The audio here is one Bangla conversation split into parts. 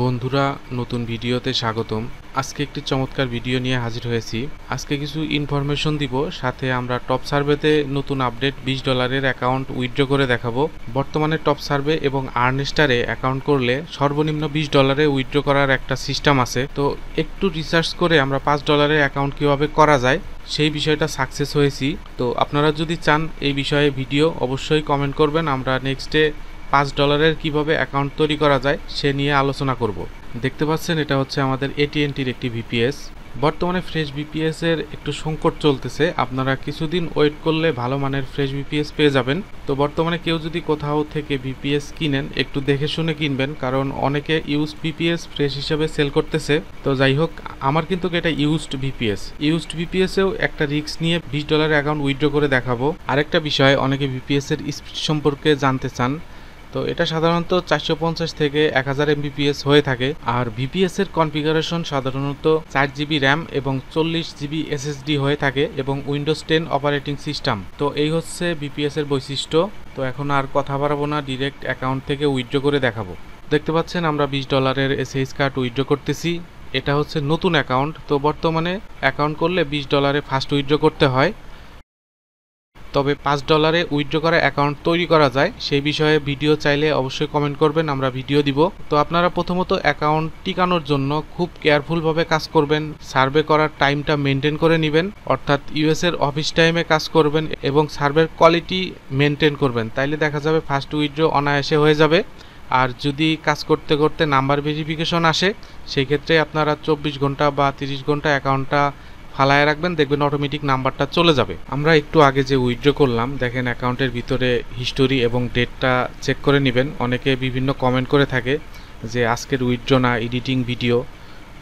বন্ধুরা, নতুন ভিডিওতে স্বাগতম। আজকে একটি চমৎকার ভিডিও নিয়ে হাজির হয়েছি। আজকে কিছু ইনফরমেশন দিব, সাথে আমরা টপ সার্ভেতে নতুন আপডেট $20 অ্যাকাউন্ট উইথড্র করে দেখাবো। বর্তমানে টপ সার্ভে এবং আর্নেস্টারে অ্যাকাউন্ট করলে সর্বনিম্ন $20 উইথড্র করার একটা সিস্টেম আছে। তো একটু রিসার্চ করে আমরা $5 অ্যাকাউন্ট কিভাবে করা যায় সেই বিষয়টা সাকসেস হয়েছি। তো আপনারা যদি চান এই বিষয়ে ভিডিও, অবশ্যই কমেন্ট করবেন। আমরা নেক্সটে $5 কিভাবে অ্যাকাউন্ট তৈরি করা যায় সে নিয়ে আলোচনা করব। দেখতে পাচ্ছেন, এটা হচ্ছে আমাদের AT&Tর একটি ভিপিএস। বর্তমানে ফ্রেশ ভিপিএস এর একটু সংকট চলতেছে। আপনারা কিছুদিন ওয়েট করলে ভালো মানের ফ্রেশ ভিপিএস পেয়ে যাবেন। তো বর্তমানে কেউ যদি কোথাও থেকে ভিপিএস কিনেন, একটু দেখে শুনে কিনবেন, কারণ অনেকে ইউজড ভিপিএস ফ্রেশ হিসেবে সেল করতেছে। তো যাই হোক, আমার কিন্তু এটা ইউজড ভিপিএসেও একটা রিস্ক নিয়ে $20 অ্যাকাউন্ট উইথড্র করে দেখাবো। আরেকটা বিষয়, অনেকে ভিপিএস এর স্পিড সম্পর্কে জানতে চান। তো এটা সাধারণত 450 থেকে 1000 MBPS হয়ে থাকে। আর ভিপিএস এর কনফিগারেশন সাধারণত 4GB র্যাম এবং 40GB SSD হয়ে থাকে এবং উইন্ডোজ 10 অপারেটিং সিস্টেম। তো এই হচ্ছে ভিপিএস এর বৈশিষ্ট্য। তো এখন আর কথা বাড়াবো না, ডিরেক্ট অ্যাকাউন্ট থেকে উইথড্র করে দেখাবো। দেখতে পাচ্ছেন, আমরা $20 SH কার্ড উইথড্র করতেছি। এটা হচ্ছে নতুন অ্যাকাউন্ট। তো বর্তমানে অ্যাকাউন্ট করলে $20 ফার্স্ট উইথড্র করতে হয়। তবে $5 উইথড্র করা অ্যাকাউন্ট তৈরি করা যায় সেই বিষয়ে ভিডিও চাইলে অবশ্যই কমেন্ট করবেন, আমরা ভিডিও দিব। তো আপনারা প্রথমত অ্যাকাউন্ট টিকানোর জন্য খুব কেয়ারফুলভাবে কাজ করবেন। সার্ভে করার টাইমটা মেনটেন করে নেবেন, অর্থাৎ ইউএস এর অফিস টাইমে কাজ করবেন এবং সার্ভের কোয়ালিটি মেনটেন করবেন। তাইলে দেখা যাবে ফার্স্ট উইথড্র অনায়াসে হয়ে যাবে। আর যদি কাজ করতে করতে নাম্বার ভেরিফিকেশন আসে, সেই ক্ষেত্রে আপনারা 24 ঘন্টা বা 30 ঘন্টা অ্যাকাউন্টটা ফালায় রাখবেন, দেখবেন অটোমেটিক নাম্বারটা চলে যাবে। আমরা একটু আগে যে উইথড্র করলাম, দেখেন অ্যাকাউন্টের ভিতরে হিস্টোরি এবং ডেটটা চেক করে নেবেন। অনেকে বিভিন্ন কমেন্ট করে থাকে যে আজকের উইথড্র না এডিটিং ভিডিও।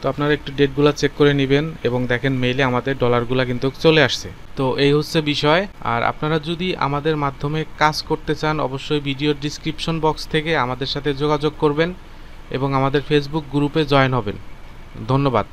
তো আপনারা একটু ডেটগুলো চেক করে নেবেন এবং দেখেন মেইলে আমাদের ডলারগুলো কিন্তু চলে আসছে। তো এই হচ্ছে বিষয়। আর আপনারা যদি আমাদের মাধ্যমে কাজ করতে চান, অবশ্যই ভিডিওর ডিসক্রিপশন বক্স থেকে আমাদের সাথে যোগাযোগ করবেন এবং আমাদের ফেসবুক গ্রুপে জয়েন হবেন। ধন্যবাদ।